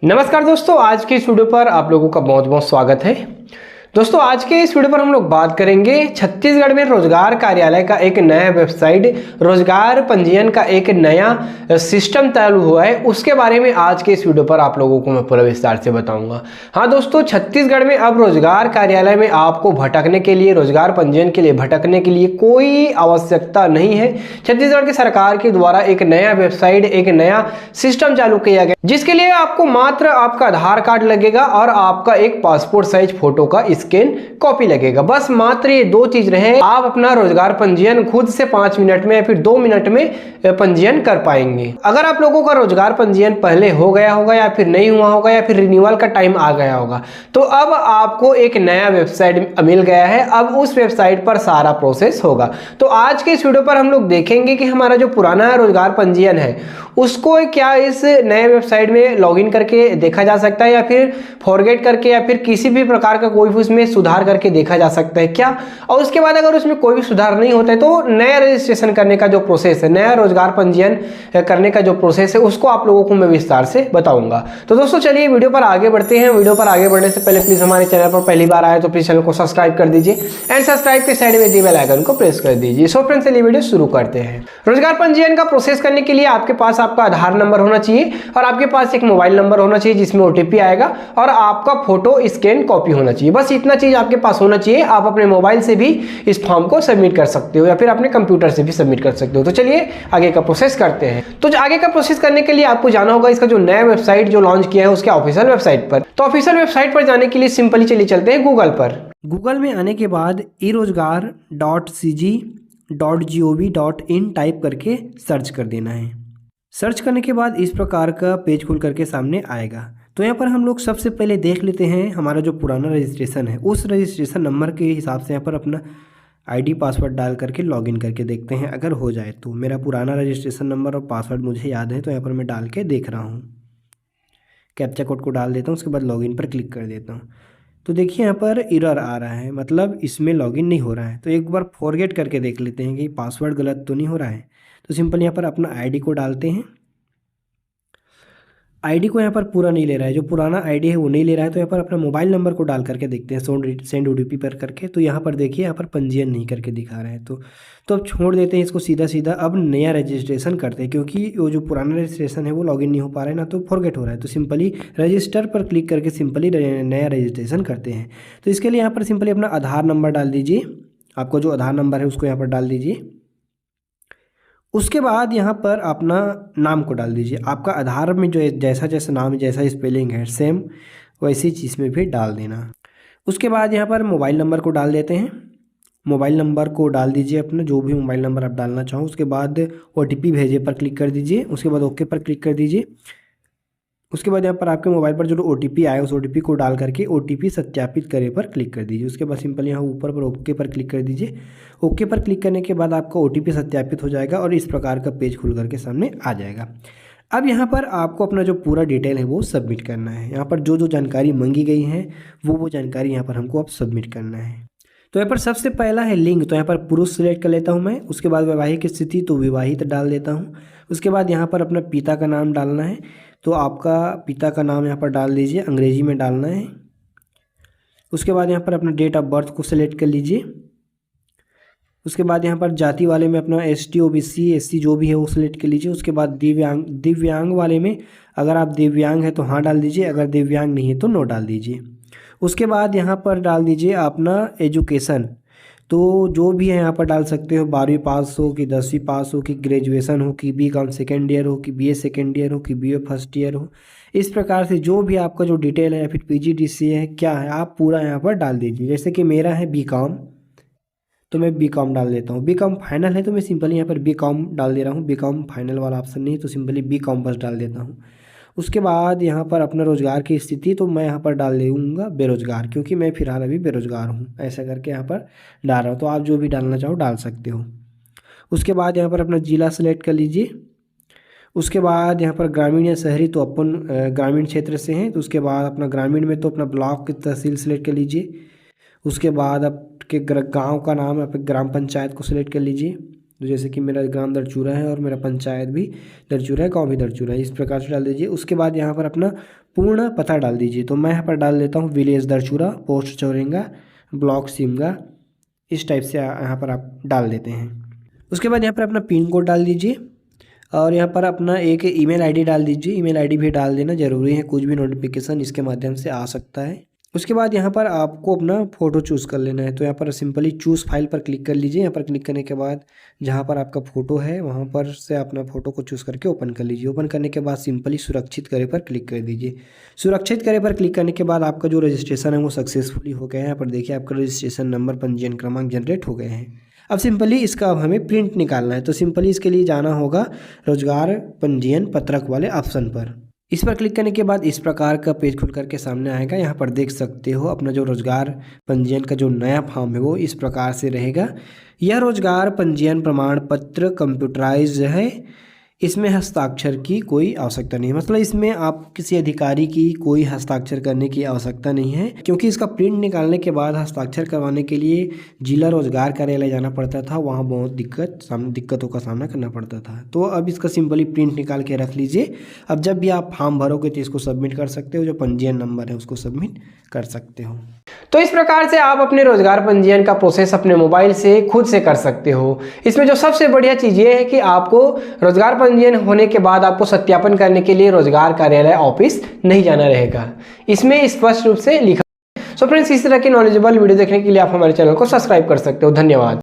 नमस्कार दोस्तों, आज के इस वीडियो पर आप लोगों का बहुत बहुत स्वागत है। दोस्तों, आज के इस वीडियो पर हम लोग बात करेंगे छत्तीसगढ़ में रोजगार कार्यालय का एक नया वेबसाइट, रोजगार पंजीयन का एक नया सिस्टम चालू हुआ है, उसके बारे में आज के इस वीडियो पर आप लोगों को मैं पूरा विस्तार से बताऊंगा। हाँ दोस्तों, छत्तीसगढ़ में अब रोजगार कार्यालय में आपको भटकने के लिए, रोजगार पंजीयन के लिए भटकने के लिए कोई आवश्यकता नहीं है। छत्तीसगढ़ की सरकार के द्वारा एक नया वेबसाइट, एक नया सिस्टम चालू किया गया, जिसके लिए आपको मात्र आपका आधार कार्ड लगेगा और आपका एक पासपोर्ट साइज फोटो का स्कैन कॉपी लगेगा। बस मात्र ये दो चीज रहे, आप अपना रोजगार पंजीयन खुद से 5 मिनट में या फिर 2 मिनट में पंजीयन कर पाएंगे। अगर आप लोगों का रोजगार पंजीयन पहले हो गया होगा या फिर नहीं हुआ होगा या फिर रिन्यूअल का टाइम आ गया होगा, तो अब आपको एक नया वेबसाइट मिल गया है। अब उस वेबसाइट पर सारा प्रोसेस होगा। तो आज के इस वीडियो पर हम लोग देखेंगे कि हमारा जो पुराना रोजगार पंजीयन है उसको क्या इस नए वेबसाइट में लॉगिन करके देखा जा सकता है या फिर फॉरगेट करके या फिर किसी भी प्रकार का कोई भी उसमें सुधार करके देखा जा सकता है क्या। और उसके बाद अगर उसमें कोई भी सुधार नहीं होता है तो नया रजिस्ट्रेशन करने का जो प्रोसेस है, नया रोजगार पंजीयन करने का जो प्रोसेस है, उसको आप लोगों को मैं विस्तार से बताऊंगा। तो दोस्तों चलिए वीडियो पर आगे बढ़ते हैं। वीडियो पर आगे बढ़ने से पहले प्लीज हमारे चैनल पर पहली बार आए तो प्लीज चैनल को सब्सक्राइब कर दीजिए एंड सब्सक्राइब के साइड में दी बेल आइकन को प्रेस कर दीजिए। सो फ्रेंड्स, चलिए वीडियो शुरू करते हैं। रोजगार पंजीयन का प्रोसेस करने के लिए आपके पास आपका आधार नंबर होना चाहिए और आपके पास एक मोबाइल नंबर होना चाहिए जिसमें ओटीपी आएगा और आपका फोटो स्कैन कॉपी होना चाहिए। बस इतना चीज आपके पास होना चाहिए। आप अपने मोबाइल से भी इस फॉर्म को सबमिट कर सकते हो या फिर अपने कंप्यूटर से भी सबमिट कर सकते हो। तो चलिए आगे का प्रोसेस करते हैं। तो आगे का प्रोसेस करने के लिए आपको जाना होगा इसका जो नया वेबसाइट जो लॉन्च किया है उसके ऑफिशियल वेबसाइट पर। तो ऑफिशियल वेबसाइट पर जाने के लिए सिंपली चलिए चलते हैं गूगल पर। गूगल में आने के बाद irozgar.cg.gov.in टाइप करके सर्च कर देना है। सर्च करने के बाद इस प्रकार का पेज खुल करके सामने आएगा। तो यहाँ पर हम लोग सबसे पहले देख लेते हैं हमारा जो पुराना रजिस्ट्रेशन है, उस रजिस्ट्रेशन नंबर के हिसाब से यहाँ पर अपना आईडी पासवर्ड डाल करके लॉगिन करके देखते हैं। अगर हो जाए तो मेरा पुराना रजिस्ट्रेशन नंबर और पासवर्ड मुझे याद है, तो यहाँ पर मैं डाल के देख रहा हूँ। कैप्चा कोड को डाल देता हूँ, उसके बाद लॉगिन पर क्लिक कर देता हूँ। तो देखिए यहाँ पर एरर आ रहा है, मतलब इसमें लॉगिन नहीं हो रहा है। तो एक बार फॉरगेट करके देख लेते हैं कि पासवर्ड गलत तो नहीं हो रहा है। तो सिंपल यहाँ पर अपना आईडी को डालते हैं। आईडी को यहाँ पर पूरा नहीं ले रहा है, जो पुराना आईडी है वो नहीं ले रहा है। तो यहाँ पर अपना मोबाइल नंबर को डाल करके देखते हैं सेंड ओटीपी पर करके। तो यहाँ पर देखिए यहाँ पर पंजीयन नहीं करके दिखा रहा है। तो अब छोड़ देते हैं इसको सीधा सीधा। अब नया रजिस्ट्रेशन करते हैं, क्योंकि वो जो पुराना रजिस्ट्रेशन है वो लॉगिन नहीं हो पा रहा है ना, तो फॉरगेट हो रहा है। तो सिंपली रजिस्टर पर क्लिक करके सिंपली नया रजिस्ट्रेशन करते हैं। तो इसके लिए यहाँ पर सिंपली अपना आधार नंबर डाल दीजिए। आपको जो आधार नंबर है उसको यहाँ पर डाल दीजिए। उसके बाद यहाँ पर अपना नाम को डाल दीजिए। आपका आधार में जो जैसा जैसा नाम, जैसा स्पेलिंग है सेम वैसी चीज़ में भी डाल देना। उसके बाद यहाँ पर मोबाइल नंबर को डाल देते हैं। मोबाइल नंबर को डाल दीजिए अपना, जो भी मोबाइल नंबर आप डालना चाहो। उसके बाद ओटीपी भेजे पर क्लिक कर दीजिए। उसके बाद ओके पर क्लिक कर दीजिए। उसके बाद यहाँ पर आपके मोबाइल पर जो ओटीपी आया उस ओटीपी को डाल करके ओटीपी सत्यापित करे पर क्लिक कर दीजिए। उसके बाद सिंपल यहाँ ऊपर पर ओके पर क्लिक कर दीजिए। ओके पर क्लिक करने के बाद आपका ओटीपी सत्यापित हो जाएगा और इस प्रकार का पेज खुल करके सामने आ जाएगा। अब यहाँ पर आपको अपना जो पूरा डिटेल है वो सबमिट करना है। यहाँ पर जो जो जानकारी मांगी गई है वो जानकारी यहाँ पर हमको अब सबमिट करना है। तो यहाँ पर सबसे पहला है लिंग। तो यहाँ पर पुरुष सिलेक्ट कर लेता हूँ मैं। उसके बाद वैवाहिक स्थिति, तो विवाहित डाल देता हूँ। उसके बाद यहाँ पर अपना पिता का नाम डालना है। तो आपका पिता का नाम यहाँ पर डाल दीजिए, अंग्रेजी में डालना है। उसके बाद यहाँ पर अपना डेट ऑफ बर्थ को सिलेक्ट कर लीजिए। उसके बाद यहाँ पर जाति वाले में अपना ST OBC SC जो भी है वो सिलेक्ट कर लीजिए। उसके बाद दिव्यांग वाले में अगर आप दिव्यांग है तो हाँ डाल दीजिए, अगर दिव्यांग नहीं है तो नो डाल दीजिए। उसके बाद यहाँ पर डाल दीजिए अपना एजुकेशन। तो जो भी है यहाँ पर डाल सकते हो, 12वीं पास हो कि 10वीं पास हो कि ग्रेजुएशन हो कि BCom सेकेंड ईयर हो कि BA सेकेंड ईयर हो कि BA फर्स्ट ईयर हो। इस प्रकार से जो भी आपका जो डिटेल है या फिर PGDCA है क्या है, आप पूरा यहाँ पर डाल दीजिए। जैसे कि मेरा है BCom, तो मैं BCom डाल देता हूँ। BCom फाइनल है तो मैं सिंपली यहाँ पर BCom डाल दे रहा हूँ। BCom फाइनल वाला ऑप्शन नहीं है तो सिंपली BCom बस डाल देता हूँ। उसके बाद यहाँ पर अपना रोज़गार की स्थिति, तो मैं यहाँ पर डाल दूँगा बेरोज़गार, क्योंकि मैं फ़िलहाल अभी बेरोज़गार हूँ। ऐसा करके यहाँ पर डाल रहा हूँ। तो आप जो भी डालना चाहो डाल सकते हो। उसके बाद यहाँ पर अपना ज़िला सेलेक्ट कर लीजिए। उसके बाद यहाँ पर ग्रामीण या शहरी, तो अपन ग्रामीण क्षेत्र से हैं तो उसके बाद अपना ग्रामीण में तो अपना ब्लॉक की तहसील सेलेक्ट कर लीजिए। उसके बाद आपके गाँव का नाम या फिर ग्राम पंचायत को सिलेक्ट कर लीजिए। तो जैसे कि मेरा ग्राम दरचूरा है और मेरा पंचायत भी दरचूरा है, गांव भी दरचूरा है, इस प्रकार से डाल दीजिए। उसके बाद यहाँ पर अपना पूर्ण पता डाल दीजिए। तो मैं यहाँ पर डाल देता हूँ village दरचूरा, post Chauranga, block Simga, इस टाइप से यहाँ पर आप डाल देते हैं। उसके बाद यहाँ पर अपना पिन कोड डाल दीजिए और यहाँ पर अपना एक ईमेल आईडी डाल दीजिए। ईमेल आईडी भी डाल देना ज़रूरी है, कुछ भी नोटिफिकेशन इसके माध्यम से आ सकता है। उसके बाद यहाँ पर आपको अपना फ़ोटो चूज़ कर लेना है। तो यहाँ पर सिंपली चूज़ फाइल पर क्लिक कर लीजिए। यहाँ पर क्लिक करने के बाद जहाँ पर आपका फ़ोटो है वहाँ पर से अपना फ़ोटो को चूज़ करके ओपन कर लीजिए। ओपन करने के बाद सिंपली सुरक्षित करे पर क्लिक कर दीजिए। सुरक्षित करे पर क्लिक करने के बाद आपका जो रजिस्ट्रेशन है वो सक्सेसफुली हो गया है। यहाँ पर देखिए आपका रजिस्ट्रेशन नंबर, पंजीयन क्रमांक जनरेट हो गए हैं। अब सिंपली इसका अब हमें प्रिंट निकालना है। तो सिंपली इसके लिए जाना होगा रोजगार पंजीयन पत्रक वाले ऑप्शन पर। इस पर क्लिक करने के बाद इस प्रकार का पेज खुल करके सामने आएगा। यहाँ पर देख सकते हो अपना जो रोजगार पंजीयन का जो नया फॉर्म है वो इस प्रकार से रहेगा। यह रोजगार पंजीयन प्रमाण पत्र कंप्यूटराइज है, इसमें हस्ताक्षर की कोई आवश्यकता नहीं है। मतलब इसमें आप किसी अधिकारी की कोई हस्ताक्षर करने की आवश्यकता नहीं है, क्योंकि इसका प्रिंट निकालने के बाद हस्ताक्षर करवाने के लिए जिला रोजगार कार्यालय जाना पड़ता था। वहाँ बहुत दिक्कतों का सामना करना पड़ता था। तो अब इसका सिंपली प्रिंट निकाल के रख लीजिए। अब जब भी आप फॉर्म भरोगे तो इसको सबमिट कर सकते हो, जो पंजीयन नंबर है उसको सबमिट कर सकते हो। तो इस प्रकार से आप अपने रोजगार पंजीयन का प्रोसेस अपने मोबाइल से खुद से कर सकते हो। इसमें जो सबसे बढ़िया चीज़ ये है कि आपको रोजगार पंजीयन होने के बाद आपको सत्यापन करने के लिए रोजगार कार्यालय ऑफिस नहीं जाना रहेगा। इसमें स्पष्ट रूप से लिखा। सो फ्रेंड्स, इस तरह की नॉलेजेबल वीडियो देखने के लिए आप हमारे चैनल को सब्सक्राइब कर सकते हो। धन्यवाद।